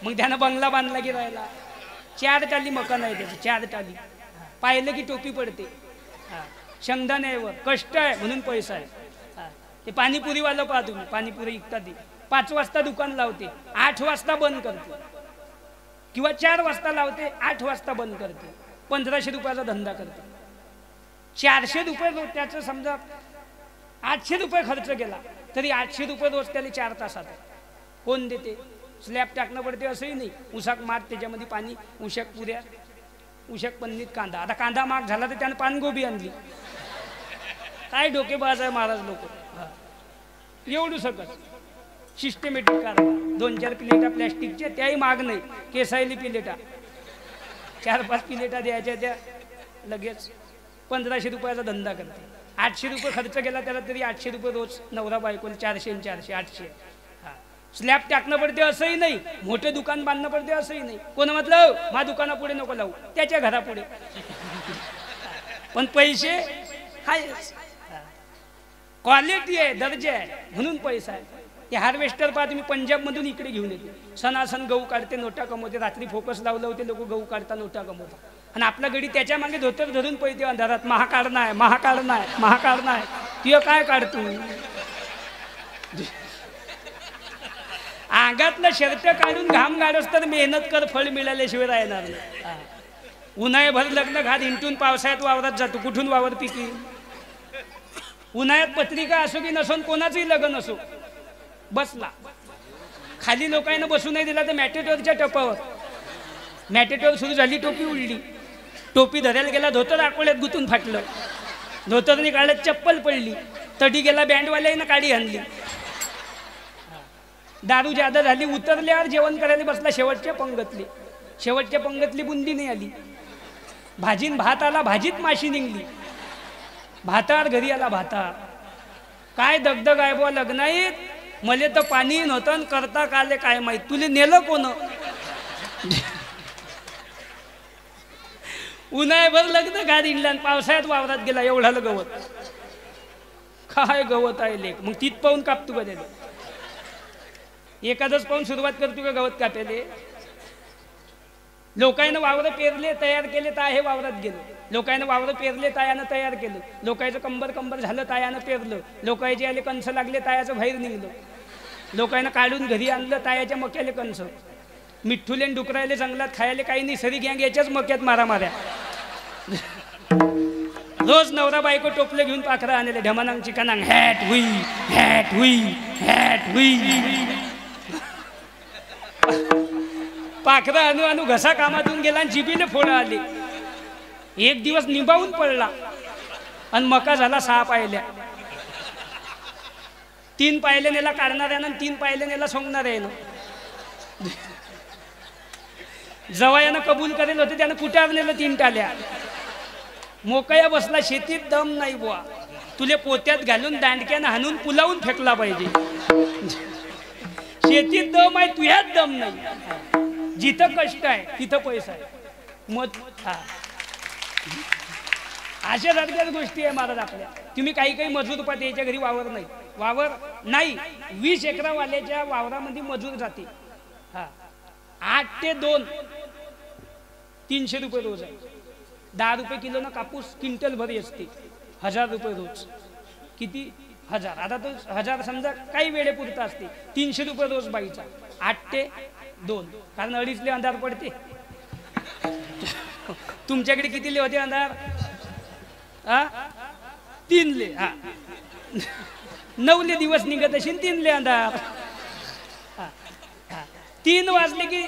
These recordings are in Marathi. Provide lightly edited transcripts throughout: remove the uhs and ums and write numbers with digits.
मग त्यानं बंगला बांधला की राहिला. 4 टाली मकान आहे त्याचं, 4 टाली. पाहिलं की टोपी पडते. शेंगदाण्यावर कष्ट आहे म्हणून पैसा आहे. ते पाणीपुरीवालं पहा तुम्ही, पाणीपुरी विकतात ते 5 वाजता दुकान लावते, 8 वाजता बंद करते, किंवा 4 वाजता लावते, 8 वाजता बंद करते. 1500 रुपयाचा धंदा करते. 400 रुपये रोज त्याचं समजा 800 रुपये खर्च केला तरी 800 रुपये रोज त्याला 4 तासात कोण देते? स्लॅब टाकणं पडते असंही नाही. उसाक माग, त्याच्यामध्ये पाणी, उशक पुऱ्या, उशक पन्नीत कांदा. आता कांदा माग झाला तर त्यानं पानगोबी आणली. काय डोकेबाज आहे महाराज लोक. एवढं सकस सिस्टमॅटिक कारभार. 2-4 प्लेटा प्लॅस्टिकच्या, त्याही माग नाही. केसायली प्लेटा 4-5 प्लेटा द्यायच्या, त्या लगेच 1500 रुपयाचा धंदा करते. 800 रुपये खर्च केला त्याला तरी 800 रुपये रोज नवरा बायकोला. 400 आणि 400 800. स्लॅब टाकणं पडते असंही नाही, मोठे दुकान बांधणं पडते असंही नाही. कोण म्हटलं मा दुकानापुढे नको लावू, त्याच्या घरापुढे. पण पैसे आहेच, क्वालिटी आहे, दर्जा आहे म्हणून पैसा आहे. ते हार्वेस्टर पहा तुम्ही, पंजाबमधून इकडे घेऊन येते. सणासण गहू काढते, नोटा कमवते. रात्री फोकस लावलं होते लोक, गहू काढता, नोटा कमवता. आणि आपला गडी त्याच्या मागे धोतर धरून पळते अंधारात. महाकाढणं आहे, महाकाढणं आहे, महाकाढणं आहे. तुझं काय काढतो? अंगातलं शर्ट काढून घाम गाडस तर मेहनत कर, फळ मिळाल्याशिवाय राहणार नाही. उन्हाळ्याभर लग्न घात हिंटून पावसाळ्यात वावरात जातो, कुठून वावर पिकी? उन्हाळ्यात पत्रिका असो की नसो, कोणाचंही लग्न असो, बसला खाली लोकांना बसू नाही दिला तर मॅटेटोरच्या टपावर. मॅटेटोर सुरू झाली, टोपी उडली. टोपी धरायला गेला, धोतर आकोळ्यात गुतून फाटलं. धोतरने काढत चप्पल पडली. तडी गेला, बँडवाल्यानं काडी आणली. दारू जादा झाली, उतरल्यावर जेवण करायला बसला. शेवटच्या पंगतली बुंदी नाही आली. भाजीन भात आला, भाजीत माशी निघली. भातावर घरी आला. भातावर काय दगदग आहे बुवा लग्नाईत. मले तर पाणी नव्हतं, करता काले काय माहीत. तुले नेलं कोण? उन्हाळ्याभर लग्न घात इंडला, पावसाळ्यात वावरात गेला. एवढालं गवत, काय गवत आहे लेख. मग तीत पाहून कापतो का त्याला? एखादच पाहून सुरुवात करतो का गवत कापायले? लोकांना वावर पेरले, तयार केले, ताहे वावरात गेलो. लोकांना वावर पेरले, तायानं तयार केलं. लोकांचं कंबर झालं, तायानं पेरलं. लोकांचे आले कंस लागले, तायाचं बाहेर निघलं. लोकांना काढून घरी आणलं, तायाच्या मक्याले कंस. मिठ्ठुले डुकरायले जंगलात खायले काही नाही. सरी गँग याच्याच मक्यात मारामाऱ्या. रोज नवरा बायको टोपले घेऊन पाखरं आणले. ढमानांग चिकानांग, हॅट हुई, हॅट हुई, हॅट हुई. पाखरं आणू आणू घसा कामातून गेला आणि जिबीने फोडं आली. एक दिवस निभावून पडला आणि मका झाला 6 पायल्या. 3 पायले नेला काढणाऱ्यानं, 3 पायले नेला सोंगणाऱ्यानं. जवायानं कबूल करेल होते, त्यानं कुटार नेलं 3 टाल्या. मोकया बसला. शेतीत दम नाही बुवा. तुले पोत्यात घालून दांडक्यानं हाणून पुलावून फेकला पाहिजे. शेतीत दम आहे, तुझ्यात दम नाही. जिथं कष्ट आहे तिथं पैसा आहे. मत अशा सारख्याच गोष्टी आहे महाराज आपल्या. तुम्ही काही मजूर पाहते, याच्या घरी वावर नाही. 20 एकरावाल्याच्या वावरामध्ये मजूर जाते. 8 ते 2 300 रुपये रोज आहे. 10 रुपये किलो ना कापूस क्विंटल भरी असते. 1000 रुपये रोज. किती? 1000. आता तो 1000 समजा काही वेळेपुरता असते. 300 रुपये रोज बाईचा. 8 ते 2, कारण 2:30 अंधार पडते. तुमच्याकडे कितीले होते अंधार? 3ले. 9ले दिवस निघत असेल, 3ले अंधार. 3 वाजले की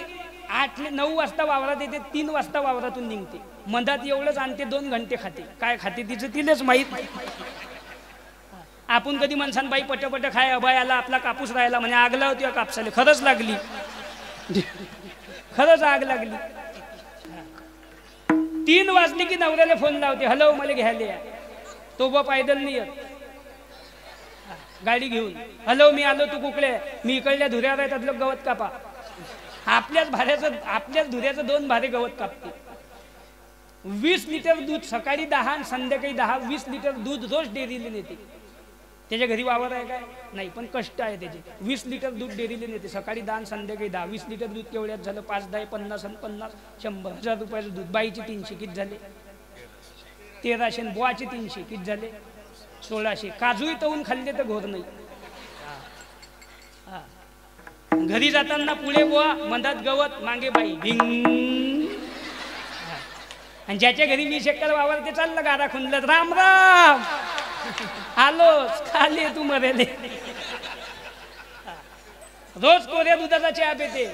9 वाजता वावरात येते. 3 वाजता वावरातून निघते. मधात एवढंच आणते, 2 घंटे खाते. काय खाते तिचं तिलेच माहीत. आपण कधी म्हणसान बाई पटपट खाय, अबाय आला आपला कापूस राहिला म्हणे. आग लावती या कापसाला. खरंच लागली, खरंच आग लागली. 3 वाजली की नवऱ्याला फोन लावते. हॅलो, मला घ्यायला या. तो बा पायदल नाही येत, गाडी घेऊन. हॅलो, मी आलो, तू कुकडे? मी इकडल्या धुऱ्यावर आहे, त्यातलं गवत कापा. आपल्याच धुऱ्याचं 2 भारे गवत कापते. 20 लिटर दूध सकाळी 10 आणि संध्याकाळी 10. 20 लिटर दूध रोज डेअरीला नेते. त्याच्या घरी वावर आहे काय नाही, पण कष्ट आहे त्याचे. 20 लिटर दूध डेअरीला नेते, सकाळी 10 संध्याकाळी 10. 20 लिटर दूध केवढ्यात झालं? 5 10 50 आणि 50 100 1000 रुपयाचं दूध. बाईचे 300 किती झाले? 1300. बुवाचे 300 किती झाले? 1600. काजूही तवून खाल्ले तर घोर नाही. घरी जाताना पुढे बुवा, मधात गवत, मागे बाई, भिंग. आणि ज्याच्या घरी 20 एकर वावर ते चाललं गारा खुंडलत, राम राम आलोच खाली तू मरेले. रोज कोऱ्या दुधाचा चहा पिते.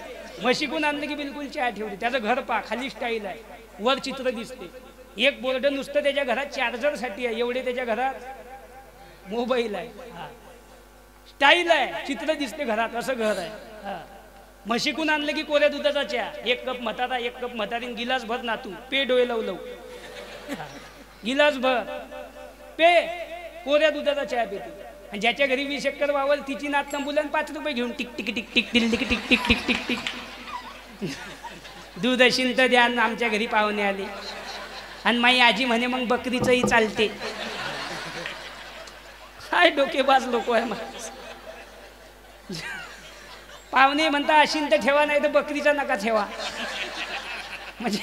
म्हशीकून आणलं की बिलकुल चहा ठेवते. त्याचं घर पा, खाली स्टाईल आहे, वर चित्र दिसते. एक बोर्ड नुसतं त्याच्या घरात चार्जरसाठी आहे, एवढे त्याच्या घरात मोबाईल आहे. स्टाईल आहे, चित्र दिसते घरात, असं घर आहे. म्हशीकून आणलं की कोऱ्या दुधाचा चहा, 1 कप म्हातारा, 1 कप म्हातारीन, गिलास भर नातू, पे डोळे लव लव, गिलास भर पे, कोऱ्या दुधाचा चहा पिते. आणि ज्याच्या घरी 20 एकर वावर, तिची नात तंबुलन 5 रुपये घेऊन tick tick tick tick tick tick tick tick tick tick tick. दूध असेल तर द्या. आमच्या घरी पाहुणे आले आणि माई आजी म्हणे मग बकरीचंही चालते. काय डोकेबाज लोक आहे माणूस. पाहुणे म्हणता अशीन तर ठेवा, नाही तर बकरीचा नका ठेवा. म्हणजे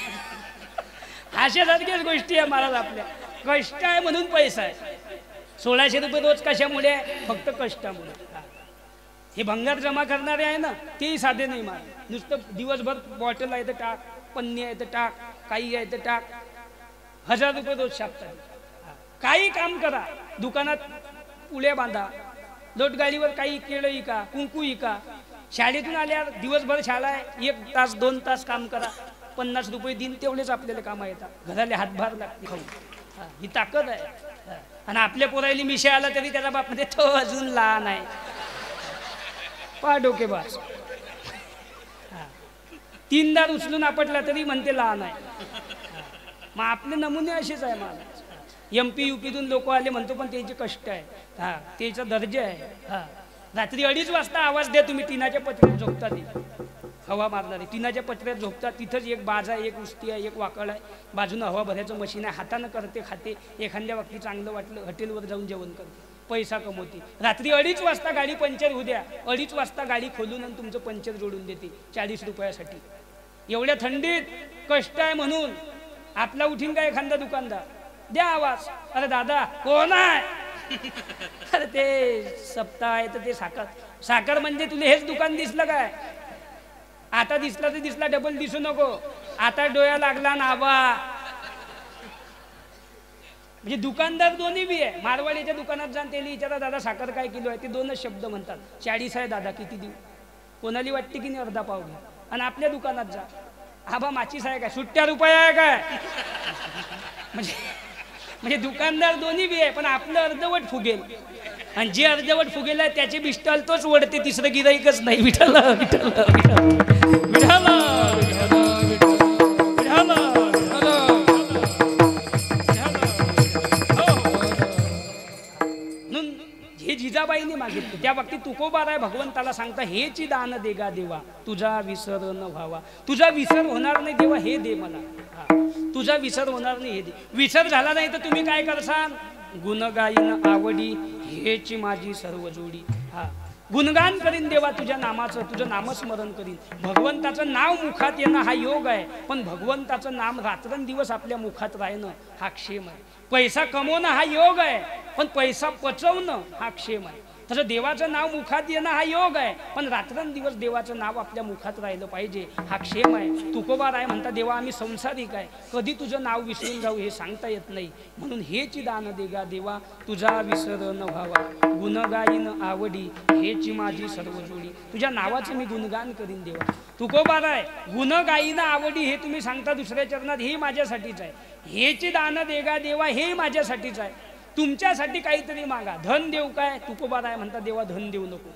अशासारख्याच गोष्टी आहे महाराज. आपल्या कष्ट आहे म्हणून पैसा आहे. 1600 रुपये रोज कशामुळे? फक्त कष्टामुळे. हे भंगार जमा करणारे आहे ना, तेही साधे नाही महाराज. नुसतं दिवसभर बॉटल आहे तर टाक, पन्नी आहे तर टाक, काही आहे तर टाक, 1000 रुपये रोज छापतात. काही काम करा, दुकानात पुळ्या बांधा, लोटगाडीवर काही केळं इका, कुंकू इका. शाळेतून आल्यावर दिवसभर शाळा आहे, 1 तास 2 तास काम करा, 50 रुपये दिन तेवढेच आपल्याला कामा येतात. घराले हातभार लागते खाऊ. ही ताकद आहे. आणि आपल्या पोरायली मिशा आला तरी त्याचा बाप म्हणजे तो अजून लहान आहे. पा डोकेबाज. 3 उचलून आपटला तरी म्हणते लहान आहे. मग आपले नमुने असेच आहे महाराज. MP UPतून लोक आले म्हणतो, पण त्यांचे कष्ट आहे. त्याचा दर्जा आहे. रात्री 2:30 वाजता आवाज द्या तुम्ही, टिनाच्या पत्र्यात झोपता. ते हवा मारणारी टिनाच्या पत्र्यात झोपतात. तिथंच एक बाज आहे, एक उष्टी आहे, एक वाकड आहे, बाजूनं हवा भरायचं मशीन आहे. हातानं करते, खाते. एखाद्या वक्ती चांगलं वाटलं हॉटेलवर जाऊन जेवण करते, पैसा कमवते. रात्री 2:30 वाजता गाडी पंक्चर होऊ द्या, 2:30 वाजता गाडी खोलून आणि तुमचं पंक्चर जोडून देते 40 रुपयासाठी. एवढ्या थंडीत कष्ट आहे म्हणून आपला उठीन का एखादा दुकानदार, द्या आवाज, अरे दादा कोण आहे? अरे ते सप्ताह आहे तर ते साखर. साखर म्हणजे तुला हेच दुकान दिसलं काय? आता दिसला तर दिसला, डबल दिसू नको. आता डोळा लागला ना आबा. म्हणजे दुकानदार दोन्ही बी आहे. मारवाडीच्या दुकानात जाण त्याला विचारा, दादा साखर काय किलो आहे? ते 2च शब्द म्हणतात, 40 आहे दादा, किती देऊ? कोणाली वाटते की नाही अर्धा पाव घ्या. आणि आपल्या दुकानात जा, आबा माचीस आहे काय? सुट्ट्या रुपया आहे काय? म्हणजे दुकानदार दोन्ही बी आहे, पण आपलं अर्धवट फुगेल. आणि जे अर्धवट फुगेल आहे त्याचे बिस्टॉल तोच ओढते, तिसरं गिराईकच नाही. विठ्ठल विठ्ठल विठ्ठल विठ्ठल. हे जिजाबाईने मागितले. त्या बाबतीत तुकोबार आहे, भगवंताला सांगता, हेची दान देगा देवा, तुझा विसर न व्हावा. तुझा विसर होणार नाही देवा, हे दे मला. तुझा विसर होणार नाही, हे दे. विसर झाला नाही तर तुम्ही काय करसाल? गुणगायन आवडी हेची माझी सर्व जोडी. गुणगान करीन देवा तुझ्या नामाचं, तुझं नामस्मरण करीन. भगवंताचं नाव मुखात येणं हा योग आहे, पण भगवंताचं नाम रात्रंदिवस आपल्या मुखात राहणं हा क्षेम आहे. पैसा कमवणं हा योग आहे, पण पैसा पचवणं हा क्षेम आहे. तसं देवाचं नाव मुखात येणं हा योग आहे, पण रात्रंदिवस देवाचं नाव आपल्या मुखात राहिलं पाहिजे हा क्षेम आहे. तुकोबार आहे, म्हणता देवा आम्ही संसारिक आहे, कधी तुझं नाव विसरून जाऊ हे सांगता येत नाही. म्हणून हेची दान देगा देवा, तुझा विसर न व्हावा. गुणगायन आवडी हेची माझी सर्व जोडी. तुझ्या नावाचं मी गुणगान करीन देवा. तुकोबार आहे, गुणगायन आवडी हे तुम्ही सांगता दुसऱ्या चरणात, हे माझ्यासाठीच आहे. हेची दान देगा देवा हे माझ्यासाठीच आहे. तुमच्यासाठी काहीतरी मागा. धन देऊ काय? तुकोबार आहे, म्हणता देवा धन देऊ नको.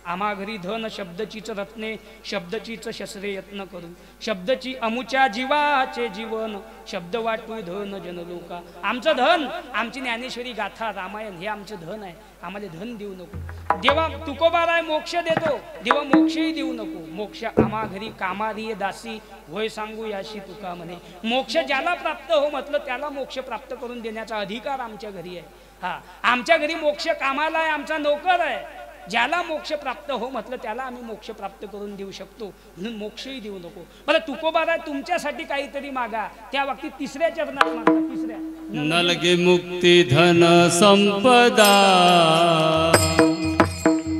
आम्हा घरी धन शब्दचीच रत्ने, शब्दचीच शस्त्रे यत्न करू. शब्दची अमुच्या जीवाचे जीवन, शब्द वाटू धन जनलोका. आमचं धन, आमची ज्ञानेश्वरी गाथा रामायण हे आमचं धन आहे. आम्हाला धन देऊ नको. देवा तुकोबार आहे, मोक्ष देतो. देवा मोक्षही देऊ नको. मोक्ष आम्हा घरी कामारी दासी, होय सांगू याशी तुका म्हणे. मोक्ष ज्याला प्राप्त हो म्हटलं त्याला मोक्ष प्राप्त करून देण्याचा अधिकार आमच्या घरी आहे. हा, आमच्या घरी मोक्ष कामाला आहे, आमचा नोकर आहे. ज्याला मोक्ष प्राप्त हो म्हटलं त्याला आम्ही मोक्ष प्राप्त करून देऊ शकतो, म्हणून मोक्षही देऊ नको. मला तुकोबारा तुमच्यासाठी काहीतरी मागा. त्या बाबतीत तिसऱ्या चरणात मागा. तिसऱ्या नलगे मुक्ती धन संपदा,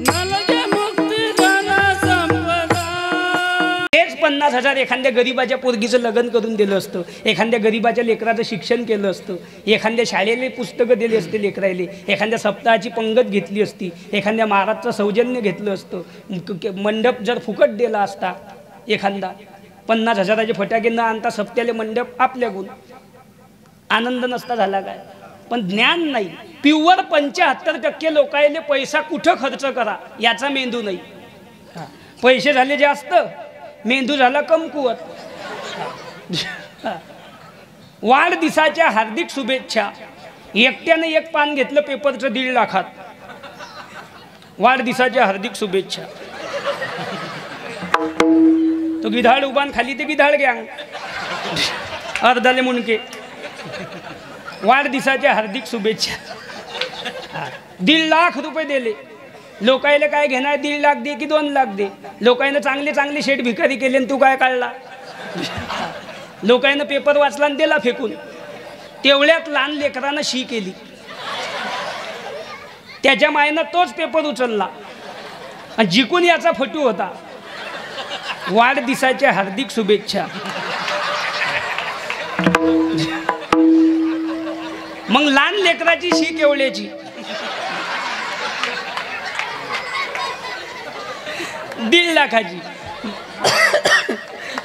नलगे मुक्ती धन संपदा. हेच 50,000 एखाद्या गरीबाच्या पोरगीचं लग्न करून दिलं असतं, एखाद्या गरीबाच्या लेकराचं शिक्षण केलं असतं, एखाद्या शाळेला पुस्तकं दिली असते लेकरायले, एखाद्या सप्ताहाची पंगत घेतली असती, एखाद्या महाराजचं सौजन्य घेतलं असतं, मंडप जर फुकट दिला असता, एखादा 50,000चे फटाके न आणता सप्त्याले मंडप आपल्याकडून, आनंद नसता झाला काय? पण ज्ञान नाही. प्युअर 75% लोकायले पैसा कुठं खर्च करा याचा मेंदू नाही. पैसे झाले जास्त, मेंदू झाला कमकुवत. वाढदिवसाच्या हार्दिक शुभेच्छा. एकट्याने एक पान घेतलं पेपरचं 1.5 लाखात. वाढदिवसाच्या हार्दिक शुभेच्छा. तो गिधाड उभान खाली ते गिधाड घ्या अर्धाले मुंडके. वाढदिवसाच्या हार्दिक शुभेच्छा. 1.5 लाख रुपये दिले. लोकायला काय घेणार? 1.5 लाख दे की 2 लाख दे. लोकांना चांगले चांगले शेठ भिकारी केले आणि तू काय काढला? लोकांना पेपर वाचला आणि दिला फेकून. तेवढ्यात लहान लेकरानं शी केली. त्याच्या मायनं तोच पेपर उचलला आणि जिकून याचा फटू होता. वाढदिवसाच्या हार्दिक शुभेच्छा. मग लहान लेकराची शी केवढ्याची? 1.5 लाखाची.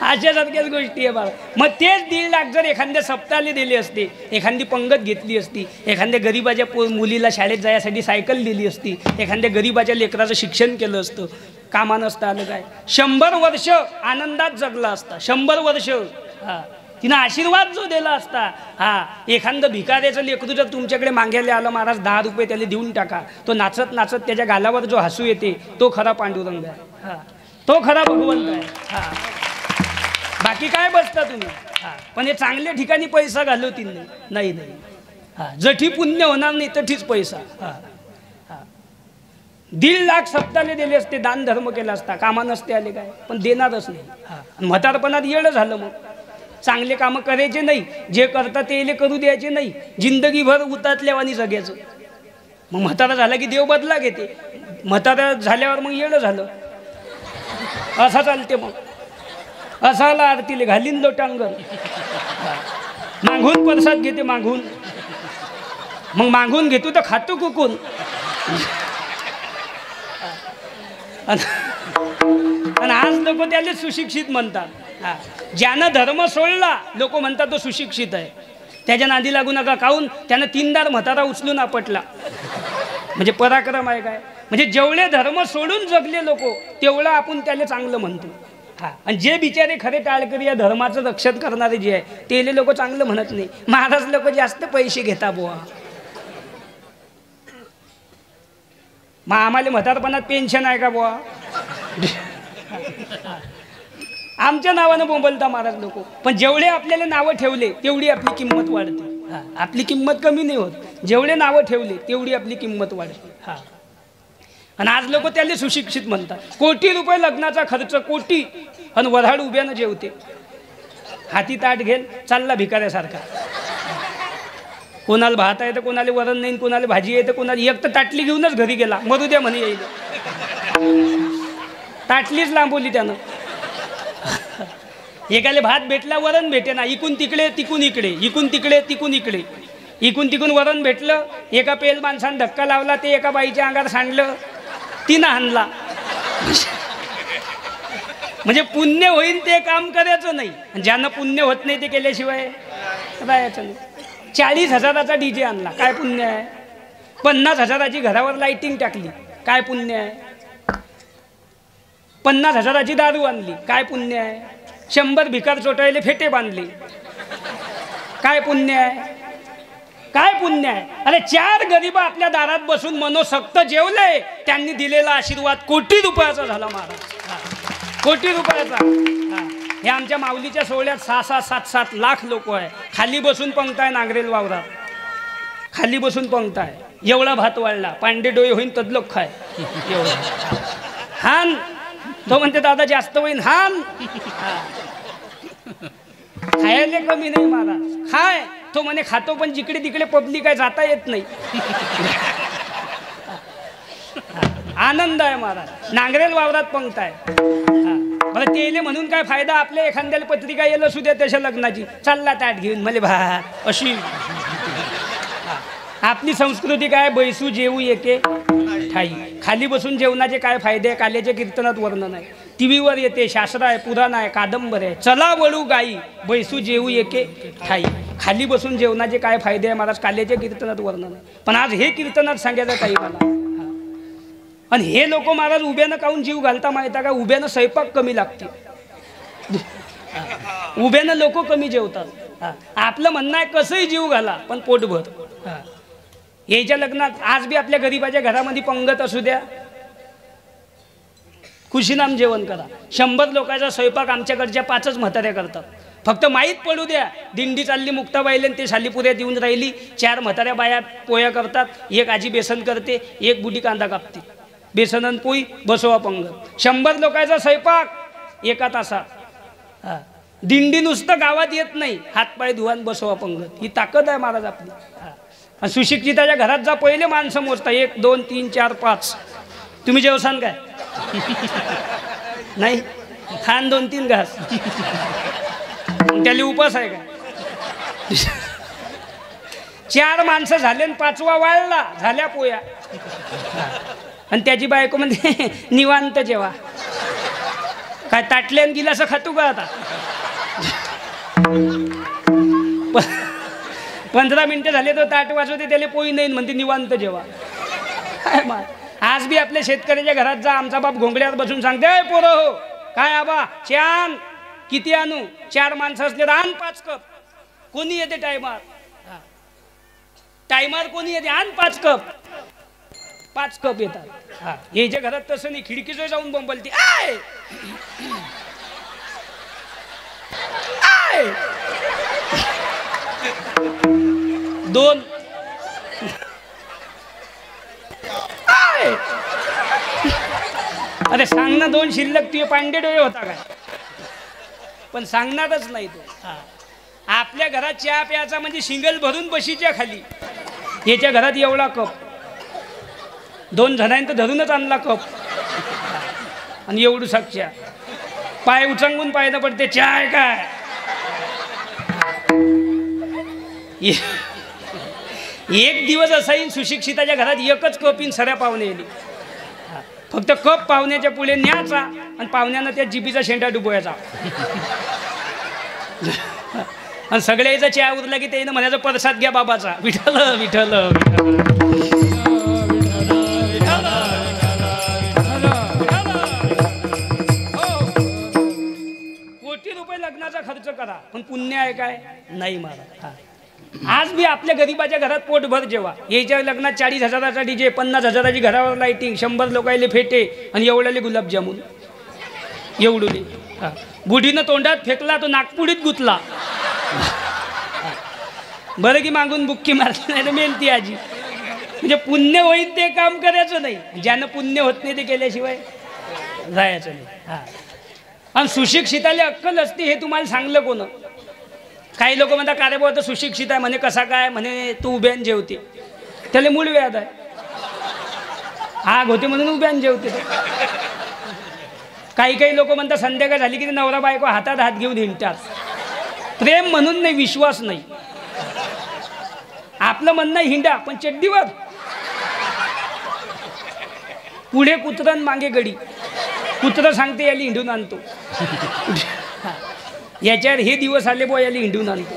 अशासारख्याच गोष्टी आहे बाबा. मग तेच 1.5 लाख जर एखाद्या सप्ताहाला दिले असते, एखादी पंगत घेतली असती, एखाद्या गरीबाच्या मुलीला शाळेत जायसाठी सायकल दिली असती, एखाद्या गरीबाच्या लेकराचं शिक्षण केलं असतं, कामा नसतं आलं काय? 100 वर्ष आनंदात जगला असता. 100 वर्ष. हा, तिनं आशीर्वाद जो दिला असता. हा, एखादं भिकाऱ्याचं लेकरू जर तुमच्याकडे मागायला आलं, महाराज 10 रुपये त्याला देऊन टाका, तो नाचत नाचत त्याच्या गालावर जो हसू येते तो खरा पांडुरंग आहे. हा, तो खरा भगवंत आहे. हा, बाकी काय बसता तुम्ही? हा, पण हे चांगल्या ठिकाणी पैसा घालवतील नाही. नाही. हा, जठी पुण्य होणार नाही तठीच पैसा. हा, हा, 1.5 लाख सप्ताहाले दिले असते, दान धर्म केला असता, कामा नसते आले काय? पण देणारच नाही. हा, म्हातारपणात येडं झालं. मग चांगले कामं करायचे नाही, जे करता ते करू द्यायचे नाही, जिंदगीभर उतातल्यावानी जगायचं. मग म्हातारा झाला की देव बदला घेते. म्हातारा झाल्यावर मग येडं झालं. असा चालते. मग असाला आरतीले घालीन लोटांगण. मागून प्रसाद घेते, मागून. मग मागून घेतो तर खातो कुकून. आणि आज लोक त्याला सुशिक्षित म्हणतात. हा, ज्यानं धर्म सोडला लोक म्हणतात तो सुशिक्षित आहे. त्याच्या नादी लागू नका. काहून? त्यानं 3दार म्हातारा उचलून आपटला. म्हणजे पराक्रम आहे काय? म्हणजे जेवढे धर्म सोडून जगले लोक तेवढं आपण त्याला चांगलं म्हणतो. हा, आणि जे बिचारे खरे टाळकरी या धर्माचं रक्षण करणारे जे आहे ते लोक चांगलं म्हणत नाही. महाराज लोक जास्त पैसे घेता बुवा. मग आम्हाला म्हातारपणात पेन्शन आहे का बुवा? आमच्या नावानं बोंबलता महाराज लोक. पण जेवढे आपल्याला नावं ठेवले तेवढी आपली किंमत वाढते. हा, आपली किंमत कमी नाही होत. जेवढे नावं ठेवले तेवढी आपली किंमत वाढते. हा, आणि आज लोक त्याला सुशिक्षित म्हणतात. कोटी रुपये लग्नाचा खर्च, कोटी. आणि वऱ्हाड उभ्यानं जेवते. हाती ताट घेल चालला भिकाऱ्यासारखा. कोणाला भात आहे तर कोणाला वरण नाही, कोणाला भाजी आहे तर कोणाला. एक तर ताटली घेऊनच घरी गेला, मरू द्या म्हणे येईल. ताटलीच लांबवली त्यानं. एकाले भात भेटला, वरण भेटे ना. इकून तिकडे तिकून इकडे, इकून तिकडे तिकून इकडे, इकून तिकून वरण भेटलं. एका पेल माणसानं धक्का लावला, ते एका बाईच्या अंगावर सांडलं, तिनं हाणला. म्हणजे पुण्य होईल ते काम करायचं नाही. ज्यांना पुण्य होत नाही ते केल्याशिवाय राहायचं नाही. 40,000चा DJ आणला, काय पुण्य आहे? 50,000ची घरावर लाईटिंग टाकली, काय पुण्य आहे? 50,000ची दारू आणली, काय पुण्य आहे? 100 भिकार चोटायले फेटे बांधले, काय पुण्य आहे? काय पुण्य आहे? अरे 4 गरीब आपल्या दारात बसून मनोसक्त जेवले, त्यांनी दिलेला आशीर्वाद कोटी रुपयाचा झाला महाराज. कोटी रुपयाचा. हे आमच्या माऊलीच्या सोहळ्यात 6-6, 7-7 लाख लोक आहे. खाली बसून पंगताय नांगरेल वावरात, खाली बसून पंगताय. एवढा भात वाढला, पांडे डोळे होईन तदलोक खाय एवढा हान. तो म्हणते दादा जास्त होईन हान. खायला कमी नाही महाराज, खाय. तो म्हणे खातो, पण जिकडे तिकडे पब्लिक आहे, जाता येत नाही. आनंद आहे महाराज. नांगरेल वावरात पंक्ताय. मला तेले म्हणून काय फायदा, आपल्या एखाद्याला पत्रिका येईल असू द्या त्याच्या लग्नाची, चालला ताट घेऊन मले भात अशी. आपली संस्कृती काय, बैसू जेवू एके ठाई. खाली बसून जेवणाचे काय फायदे, काल्याच्या कीर्तनात वर्णन आहे. टीव्हीवर येते, शास्त्र आहे, पुराण आहे, कादंबर आहे. चला वळू गाई, बैसू जेवू एके ठाई. खाली बसून जेवणाचे काय फायदे आहे महाराज, काल्याच्या कीर्तनात वर्णन आहे. पण आज हे कीर्तनात सांगायचं काही मला. आणि हे लोक महाराज उभ्यानं काहून जीव घालता माहिती का, उभ्यानं स्वयंपाक कमी लागते, उभ्यानं लोक कमी जेवतात. आपलं म्हणणं आहे कसंही जीव घाला पण पोटभर. याच्या लग्नात आज बी आपल्या गरीबाच्या घरामध्ये पंगत असू द्या, खुशीनाम जेवण करा. 100 लोकांचा स्वयंपाक आमच्याकडच्या 5च म्हाताऱ्या करतात. फक्त माहीत पडू द्या, दिंडी चालली मुक्ताबाईला ते सालीपुऱ्यात येऊन राहिली, 4 म्हाताऱ्या बाया पोया करतात, एक आजी बेसन करते, एक बुडी कांदा कापते. बेसन आणि पोळी बसवा पंगत. 100 लोकांचा स्वयंपाक एका तासात. दिंडी नुसतं गावात येत नाही, हातपाय धुवान बसवा पंगत. ही ताकद आहे महाराज आपली. आणि सुशिक्षिताच्या घरात जा, पहिले माणसं मोजता 1 2 3 4 5. तुम्ही जेवसान काय नाही, खान 2-3 घास, त्याला उपास आहे काय. 4 माणसं झाले, 5वा वाळला, झाल्या पोया. आणि त्याची बायको म्हणजे निवांत जेवा. काय ताटल्यान गिलास खातू का आता. 15 मिनिटं झाले तर ताट वाजवते, त्याला पोळी नाही म्हणते निवांत जेवा. काय मा आज बी आपल्या शेतकऱ्याच्या घरात जा, आमचा बाप घोंगड्यावर बसून सांगते, अय पोरं हो, काय आबा छान किती आणू. 4 माणसं असले तर आण 5 कप. कोणी येते टायमार, टायमार कोणी येते, आण 5 कप. 5 कप येतात. याच्या घरात तसं नाही, खिडकीचं जाऊन बोंबलते, आय आय 2 आय. अरे सांग ना, 2 शिल्लक तुझे पांडे डोळे होता काय. पण सांगणारच नाही तो. आपल्या घरात चहा प्यायचा म्हणजे शिंगल भरून बशीच्या खाली. याच्या घरात एवढा कप, 2 जणांनी तर धरूनच आणला कप. आणि एवढू चहा, पाय उचंगून पाहायला पडते, चहा आहे काय. एक दिवस असा येईल सुशिक्षिताच्या घरात एकच कप येईन, सऱ्या पाहुणे येईल. फक्त कप पाहुण्याच्या पुढे न्यायचा आणि पाहुण्यानं त्या जिबीचा शेंडा डुबवायचा. आणि सगळ्याचा चहा उरला की त्यानं म्हणायचं, प्रसाद घ्या बाबाचा. विठ्ठल विठ्ठल कोटी रुपये लग्नाचा खर्च करा, पण पुण्य आहे काय नाही महाराज. आज बी आपल्या गरीबाच्या घरात पोटभर जेवा. याच्या लग्नात 40,000चा डीजे, 50,000ची घरावर लाइटिंग, 100 लोकायले फेटे आणि एवढ्याले गुलाबजामुन. एवढुले बुढीनं तोंडात फेकला तो नागपुडीत गुतला. बरं की मागून बुक्की मारली नाही तर मेलती आजी. म्हणजे पुण्य होईल ते काम करायचं नाही, ज्यानं पुण्य होत नाही ते केल्याशिवाय जायचं नाही. आणि सुशिक्षिताला अक्कल असते हे तुम्हाला सांगलं कोण. काही लोक म्हणतात का रे भाऊ तर सुशिक्षित आहे म्हणे, कसा काय म्हणे, तू उभ्यान जेवते. त्याला मूळ व्याध आहे, आग होते म्हणून उभ्यान जेवते. काही लोक म्हणतात संध्याकाळ झाली की नवरा बायको हातात हात घेऊन हिंडतात. प्रेम म्हणून नाही, विश्वास नाही. आपलं म्हणणं हिंडा पण चड्डीवर, पुढे कुत्रन मागे गडी. कुत्र सांगते याला हिंडून आणतो. याच्यावर हे दिवस आले बो, याला हिंडून आणतो.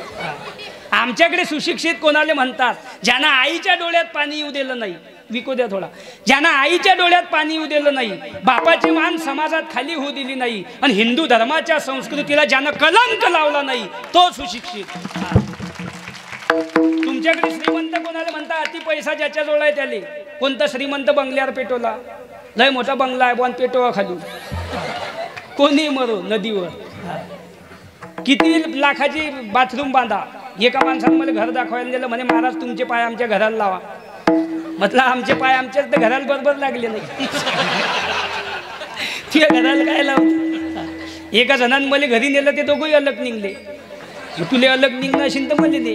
आमच्याकडे सुशिक्षित कोणाले म्हणतात, ज्यांना आईच्या डोळ्यात पाणी येऊ दिलं नाही. विकू द्या थोडा. ज्यांना आईच्या डोळ्यात पाणी येऊ दिलं नाही, बापाची मान समाजात खाली होऊ दिली नाही, आणि हिंदू धर्माच्या संस्कृतीला ज्यानं कलंक लावला नाही, तो सुशिक्षित. तुमच्याकडे श्रीमंत कोणाला म्हणता, अति पैसा ज्याच्याजवळ आहे त्याले. कोणता श्रीमंत बंगल्यावर पेटवला, लय मोठा बंगला आहे पण पेटवा खाली, कोणी मरो नदीवर. किती लाखाची बाथरूम बांधा. एका माणसानं मला घर दाखवायला दिलं, म्हणे महाराज तुमचे पाय आमच्या घराला लावा. म्हटलं आमचे पाय आमच्याच तर घराला बरोबर लागले नाही. तुझ्या घराला काय लावत. एका जणांनी मला घरी नेलं ते दोघंही अलग निघले. तुले अलग निघणं असेल तर मला दे.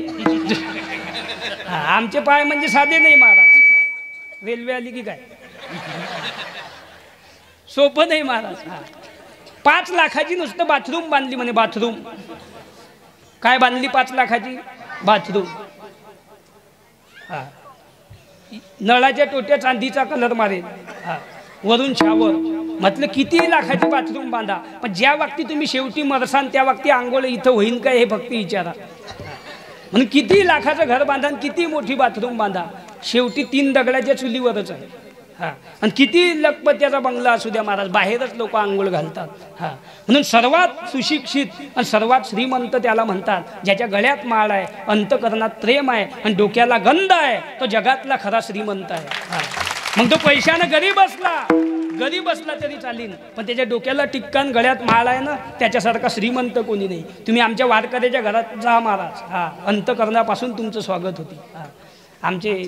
आमचे पाय म्हणजे साधे नाही महाराज. रेल्वे आली की काय सोपं नाही महाराज. 5 लाखाची नुसतं बाथरूम बांधली म्हणे. बाथरूम काय बांधली? 5 लाखाची बाथरूम. नळाच्या टोट्या चांदीचा कलर मारेल. वरून शावर. म्हटलं किती लाखाची बाथरूम बांधा, पण ज्या वक्ती तुम्ही शेवटी मरसान त्या वक्ती आंघोळ इथं होईन काय हे फक्त विचारा. म्हणून किती लाखाचं घर बांधा, किती मोठी बाथरूम बांधा, शेवटी 3 दगडाच्या चुलीवरच आहे. आणि किती लखपत्याचा बंगला असू द्या महाराज, बाहेरच लोक आंघोळ घालतात. म्हणून सर्वात सुशिक्षित आणि सर्वात श्रीमंत त्याला म्हणतात ज्याच्या गळ्यात माळ आहे, अंतकरणात प्रेम आहे आणि डोक्याला गंध आहे, तो जगातला खरा श्रीमंत आहे. मग तो पैशानं गरीब असला तरी चालीन, पण त्याच्या डोक्याला टिक्कान गळ्यात माळ आहे ना, त्याच्यासारखा श्रीमंत कोणी नाही. तुम्ही आमच्या वारकऱ्याच्या घरात जा महाराज. अंतकरणापासून तुमचं स्वागत होते. आमचे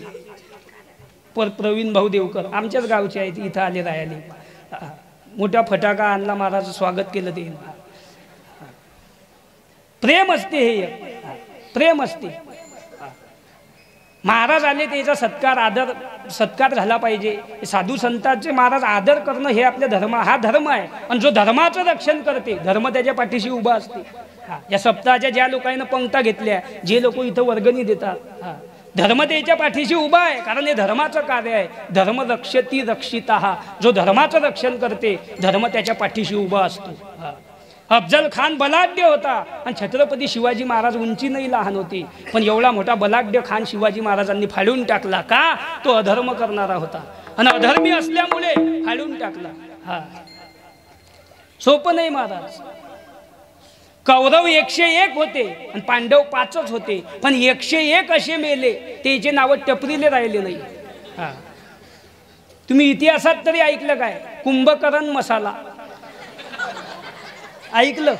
प्रवीण भाऊ देवकर आमच्याच गावचे आहेत, इथं आले राहिले. मोठा फटाका आणला महाराज, स्वागत केलं. ते प्रेम असते, हे प्रेम असते. महाराज आले त्याचा सत्कार झाला पाहिजे. साधू संतांचे महाराज आदर करणं हे आपल्या हा धर्म आहे. आणि जो धर्माचं रक्षण करते, धर्म त्याच्या पाठीशी उभा असते. या सप्ताहाच्या ज्या लोकांना पंक्ता घेतल्या, जे लोक इथं वर्गणी देतात, धर्म त्याच्या पाठीशी उभा आहे, कारण हे धर्माचं कार्य आहे. धर्म रक्षती रक्षिता. जो धर्माचं रक्षण करते, धर्म त्याच्या पाठीशी उभा असतो. अफजल खान बलाढ्य होता आणि छत्रपती शिवाजी महाराज उंचीनंही लहान होते, पण एवढा मोठा बलाढ्य खान शिवाजी महाराजांनी फाडून टाकला. का? तो अधर्म करणारा होता आणि अधर्मी असल्यामुळे फाडून टाकला. सोपं नाही महाराज. कौरव 101 होते आणि पांडव 5च होते, पण 101 असे मेले, त्याचे नाव टपरीले राहिले नाही. तुम्ही इतिहासात तरी ऐकलं काय? कुंभकर्ण मसाला ऐकलं?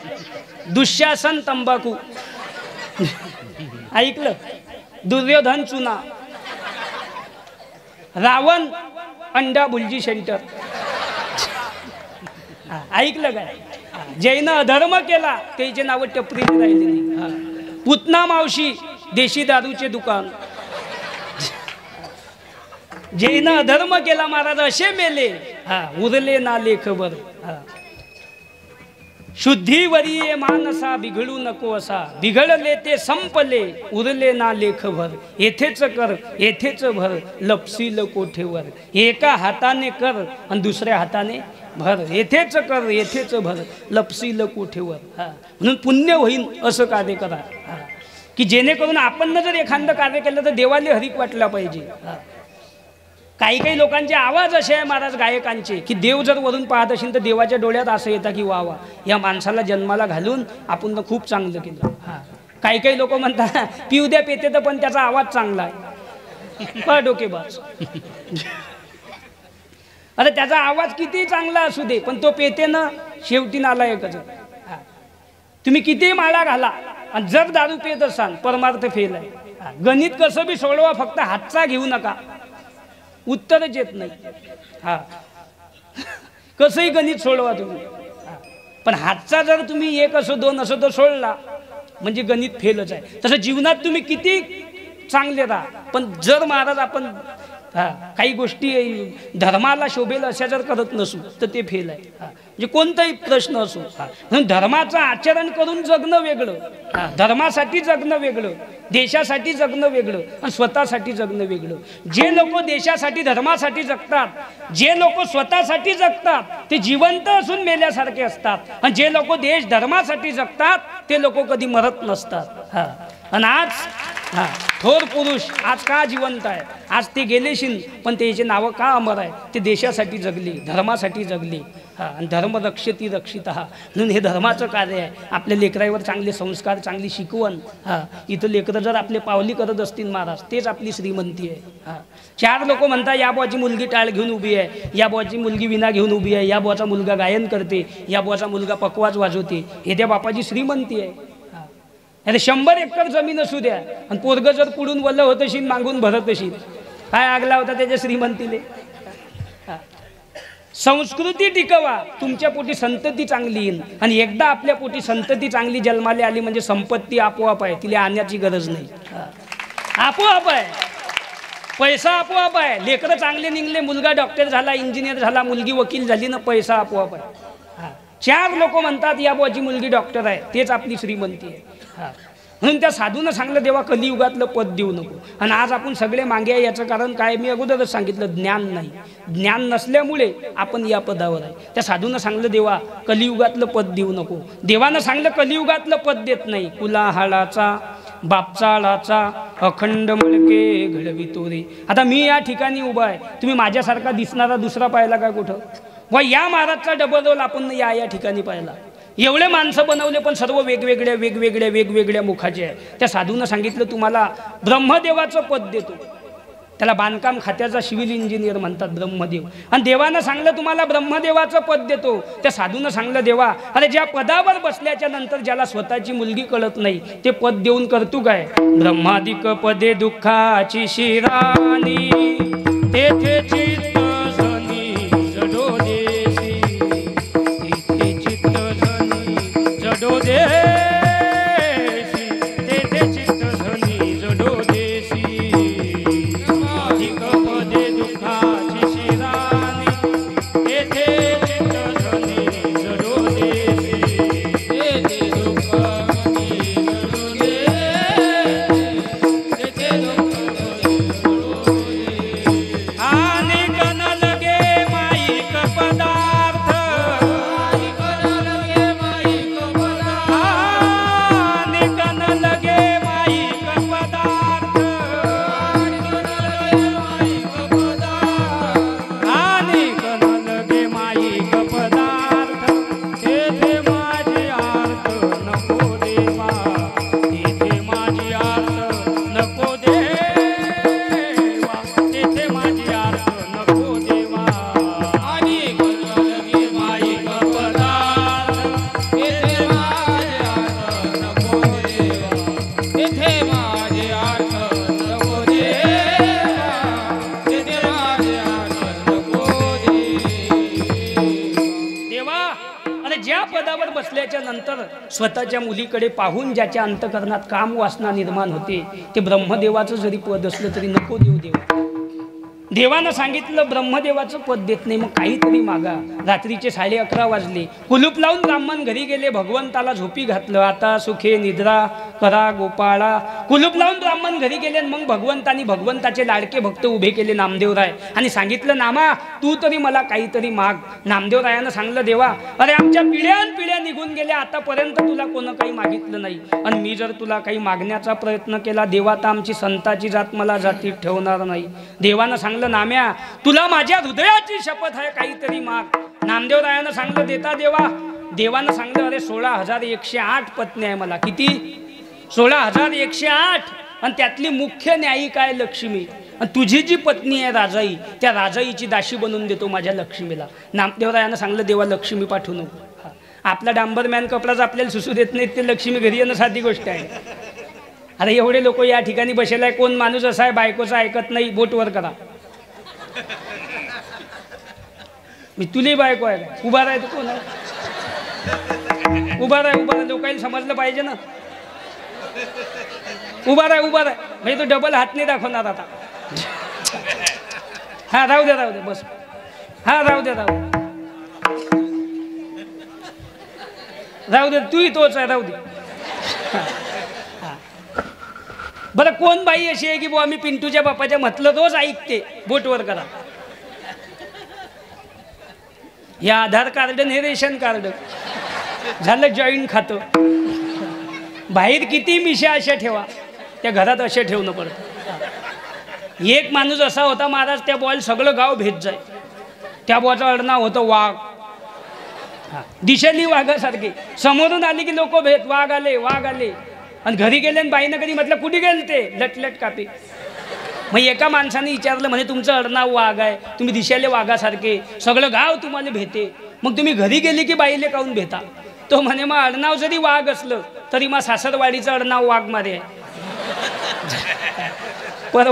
दुःशासन तंबाखू ऐकलं? दुर्योधन चुना, रावण अंडा भुलजी सेंटर ऐकलं काय? जैन अधर्म केला, त्याचे नाव टपरी राहिले नाही. पुतना मावशी देशी दारूचे दुकान. जैन अधर्म केला महाराज, असे मेले. उरले ना लेखभर. शुद्धीवरी मानसा बिघडू नको असा, बिघडले ते संपले, उरले ना लेखभर. येथेच कर येथेच भर, लपसील कोठेवर. एका हाताने कर आणि दुसऱ्या हाताने भर. येथेच कर येथेच भर, लपसील कोठेवर. म्हणून पुण्य होईल असं कार्य करा, की जेणेकरून आपण जर एखादं कार्य केलं तर देवाला हरिक वाटला पाहिजे. काही लोकांचे आवाज असे आहे महाराज गायकांचे, की देव जर वरून पाहत असेल तर देवाच्या डोळ्यात असं येतं की वा वा, या माणसाला जन्माला घालून आपण तर खूप चांगलं केलं. काही लोक म्हणतात पिऊ द्या पेते तर, पण त्याचा आवाज चांगला आहे. डोकेबाज. अरे त्याचा आवाज किती चांगला असू दे, पण तो पेते ना शेवटी नालायकच. तुम्ही किती माळा घाला आणि जर दारू पेत असाल, परमार्थ फेल आहे. गणित कसं बी सोडवा, फक्त हातचा घेऊ नका, उत्तरच येत नाही. कसंही गणित सोडवा तुम्ही, पण हातचा जर तुम्ही 1 असो 2 असो तो सोडला म्हणजे गणित फेलच आहे. तसं जीवनात तुम्ही किती चांगले राहा, पण जर महाराज आपण काही गोष्टी धर्माला शोभेल अशा जर करत नसू तर ते फेल आहे. म्हणजे कोणताही प्रश्न असो, म्हणून धर्माचं आचरण करून जगणं वेगळं, धर्मासाठी जगणं वेगळं, देशासाठी जगणं वेगळं आणि स्वतःसाठी जगणं वेगळं. जे लोक देशासाठी धर्मासाठी जगतात, जे लोक स्वतःसाठी जगतात, ते जिवंत असून मेल्यासारखे असतात. आणि जे लोक देश धर्मासाठी जगतात ते लोक कधी मरत नसतात. आणि आज थोर पुरुष आज का जिवंत आहे? आज ते गेलेशील, पण त्याचे नावं का अमर आहे? ते देशासाठी जगले, धर्मासाठी जगले. आणि धर्म रक्षती रक्षिता. म्हणून हे धर्माचं कार्य आहे. आपल्या लेकरावर चांगले संस्कार, चांगली शिकवण. इथं लेकरं जर आपले पावली करत असतील महाराज, तेच आपली श्रीमंती आहे. 4 लोक म्हणतात या बुवाची मुलगी टाळ घेऊन उभी आहे, या बुवाची मुलगी विना घेऊन उभी आहे, या बुवाचा मुलगा गायन करते, या बुवाचा मुलगा पकवाज वाजवते. हे त्या बापाची श्रीमंती आहे. अरे 100 एकर जमीन असू द्या आणि पोरगं जर पुढून वल्ल होत असेल, मागून भरत असेल, काय आग लावता त्याच्या श्रीमंतीले? संस्कृती टिकवा, तुमच्या पोटी संतती चांगली येईल. आणि एकदा आपल्या पोटी संतती चांगली जन्माला आली म्हणजे संपत्ती आपोआप आहे, तिला आणण्याची गरज नाही. आपोआप आहे, पैसा आपोआप आहे. लेकरं चांगले निघले, मुलगा डॉक्टर झाला, इंजिनियर झाला, मुलगी वकील झाली ना, पैसा आपोआप आहे. 4 लोक म्हणतात या बुवाची मुलगी डॉक्टर आहे, तेच आपली श्रीमंती आहे. म्हणून त्या साधूनं सांगलं देवा कलियुगातलं पद देऊ नको. आणि आज आपण सगळे मागे आहे याचं कारण काय, मी अगोदरच सांगितलं, ज्ञान नाही. ज्ञान नसल्यामुळे आपण या पदावर आहे. त्या साधूनं सांगलं देवा कलियुगातलं पद देऊ नको. देवानं सांगलं कलियुगातलं पद देत नाही. कुलाहाळाचा बापचाळाचा अखंड मळके घडवितो रे. आता मी या ठिकाणी उभा आहे, तुम्ही माझ्यासारखा दिसणारा दुसरा पाहिला का कुठं? व या महाराजचा डबल रोल आपण या ठिकाणी पाहिला. एवढे माणसं बनवले पण सर्व वेगवेगळ्या मुखाचे आहे. त्या साधूनं सांगितलं तुम्हाला ब्रह्मदेवाचं पद देतो. त्याला बांधकाम खात्याचा सिव्हिल इंजिनियर म्हणतात ब्रह्मदेव. आणि देवानं सांगलं तुम्हाला ब्रह्मदेवाचं पद देतो. त्या साधूनं सांगलं देवा अरे ज्या पदावर बसल्याच्या नंतर ज्याला स्वतःची मुलगी कळत नाही ते पद देऊन करतो काय? ब्रह्मादिक पदे दुःखाची शिराणी तेथे चित्त झनी जडो देसी, तेथे चित्त झनी जडो देसी, तेथे चित्त झनी जडो देसी. स्वतःच्या मुलीकडे पाहून ज्याच्या अंतकरणात काम वासना निर्माण होते ते ब्रह्मदेवाचं जरी पद असलं तरी नको देऊ देवा. देवानं सांगितलं ब्रह्मदेवाचं पद देत नाही, मग काहीतरी मागा. रात्रीचे 11:30 वाजले, कुलूप लावून ब्राह्मण घरी गेले, भगवंताला झोपी घातलं. आता सुखे निद्रा करा गोपाळा. कुलूप लावून ब्राह्मण घरी गेले. मग भगवंताचे लाडके भक्त उभे केले नामदेवराय आणि सांगितलं नामा तू तरी मला काहीतरी माग. नामदेवरायानं सांगलं देवा अरे आमच्या पिढ्यान निघून गेल्या, आतापर्यंत तुला कोण काही मागितलं नाही. आणि मी जर तुला काही मागण्याचा प्रयत्न केला देवा तर आमची संताची जात मला जातीत ठेवणार नाही. देवानं सांगलं नाम्या तुला माझ्या हृदयाची शपथ आहे, काहीतरी माग. नामदेवरायानं सांगलं देता देवा. देवानं सांगलं अरे 16,108 पत्नी आहे मला. किती? 16,108. आणि त्यातली मुख्य न्यायिका आहे लक्ष्मी. आणि तुझी जी पत्नी आहे राजाई, त्या राजाईची दाशी बनवून देतो माझ्या लक्ष्मीला. नामदेवरायानं सांगलं देवा लक्ष्मी पाठवू नको. आपला डांबरमॅन कपडाच आपल्याला सुसू देत नाहीत, ते लक्ष्मी घरी येणं साधी गोष्ट आहे. अरे एवढे लोक या ठिकाणी बसेल आहे, कोण माणूस असा आहे बायकोचा ऐकत नाही? बोटवर करा. मी तुली बायको आहे का? उभा राह. कोण आहे? उभा राह. लोकांना समजलं पाहिजे ना. उभा राह. म्हणजे तो डबल हात नाही दाखवणार आता. हा राहू दे बस. हा राहू दे तूही तोच आहे, राहू दे. बरं कोण बाई अशी आहे की बुवा मी पिंटूच्या बापाच्या म्हटलं रोज ऐकते? बोटवर करा. हे आधार कार्ड हे रेशन कार्ड झालं जॉईंट खातं. बाहेर किती मिशा अशा ठेवा, त्या घरात असे ठेवणं पडतं. एक माणूस असा होता महाराज, त्या बॉल सगळं गाव भेट जाय. त्या बॉचं आडनाव होतं वाघ. दिशेली वाघासारखे समोरून आली की लोक भेट वाघ आले. आणि घरी गेले आणि बाईनं कधी म्हटलं कुठे गेले ते? लटलट कापी. मग एका माणसाने विचारलं म्हणे तुमचं आडनाव वाघ आहे, तुम्ही दिशाले वाघासारखे, सगळं गाव तुम्हाला भेटे, मग तुम्ही घरी गेले की बाईले काहून भेटा? तो म्हणे मग आडनाव जरी वाघ असलं तरी मग सासरवाडीचं आडनाव वाघ मारे आहे.